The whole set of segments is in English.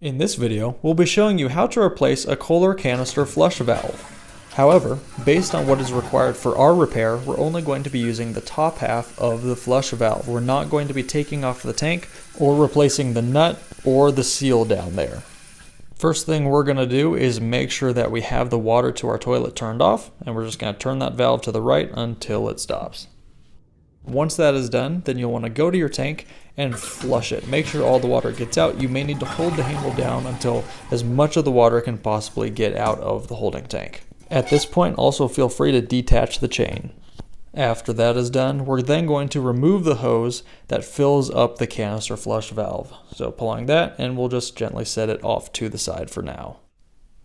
In this video, we'll be showing you how to replace a Kohler canister flush valve. However, based on what is required for our repair, we're only going to be using the top half of the flush valve. We're not going to be taking off the tank or replacing the nut or the seal down there. First thing we're going to do is make sure that we have the water to our toilet turned off, and we're just going to turn that valve to the right until it stops. Once that is done, then you'll want to go to your tank and flush it. Make sure all the water gets out. You may need to hold the handle down until as much of the water can possibly get out of the holding tank. At this point, also feel free to detach the chain. After that is done, we're then going to remove the hose that fills up the canister flush valve. So pulling that, and we'll just gently set it off to the side for now.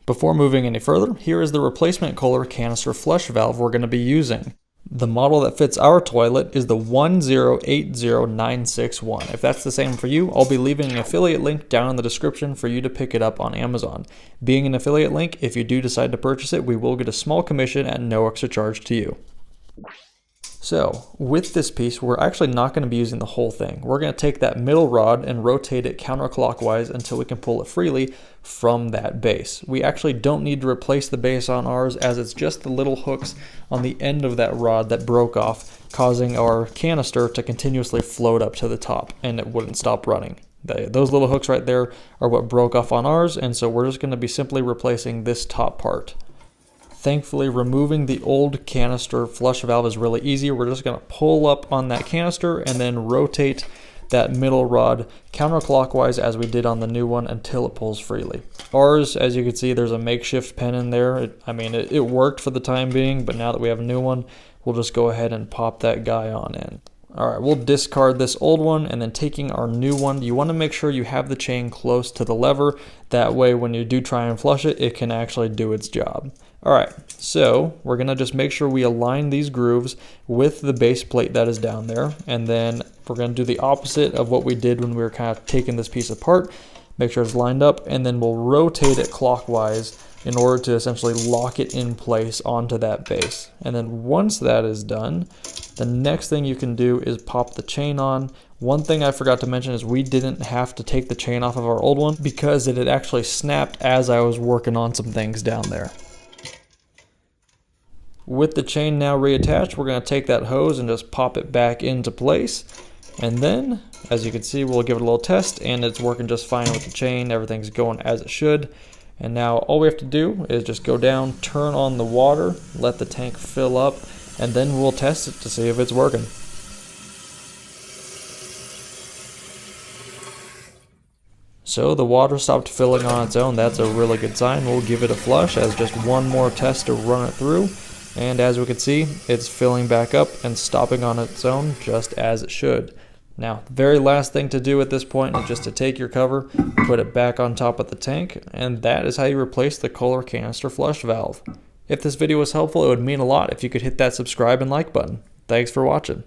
Before moving any further, here is the replacement Kohler canister flush valve we're going to be using. The model that fits our toilet is the 1080961. If that's the same for you, I'll be leaving an affiliate link down in the description for you to pick it up on Amazon. Being an affiliate link, if you do decide to purchase it, we will get a small commission at no extra charge to you. So, with this piece, we're actually not going to be using the whole thing. We're going to take that middle rod and rotate it counterclockwise until we can pull it freely from that base. We actually don't need to replace the base on ours, as it's just the little hooks on the end of that rod that broke off, causing our canister to continuously float up to the top, and it wouldn't stop running. Those little hooks right there are what broke off on ours, and so we're just going to be simply replacing this top part. Thankfully, removing the old canister flush valve is really easy. We're just going to pull up on that canister and then rotate that middle rod counterclockwise as we did on the new one until it pulls freely. Ours, as you can see, there's a makeshift pin in there. It worked for the time being, but now that we have a new one, we'll just go ahead and pop that guy on in. Alright, we'll discard this old one, and then taking our new one, you want to make sure you have the chain close to the lever. That way when you do try and flush it, it can actually do its job. Alright, so we're going to just make sure we align these grooves with the base plate that is down there, and then we're going to do the opposite of what we did when we were kind of taking this piece apart. Make sure it's lined up, and then we'll rotate it clockwise in order to essentially lock it in place onto that base. And then once that is done, the next thing you can do is pop the chain on. One thing I forgot to mention is we didn't have to take the chain off of our old one because it had actually snapped as I was working on some things down there. With the chain now reattached, we're going to take that hose and just pop it back into place. And then, as you can see, we'll give it a little test, and it's working just fine with the chain. Everything's going as it should. And now all we have to do is just go down, turn on the water, let the tank fill up, and then we'll test it to see if it's working. So the water stopped filling on its own. That's a really good sign. We'll give it a flush as just one more test to run it through. And as we can see, it's filling back up and stopping on its own just as it should. Now, the very last thing to do at this point is just to take your cover, put it back on top of the tank, and that is how you replace the Kohler canister flush valve. If this video was helpful, it would mean a lot if you could hit that subscribe and like button. Thanks for watching.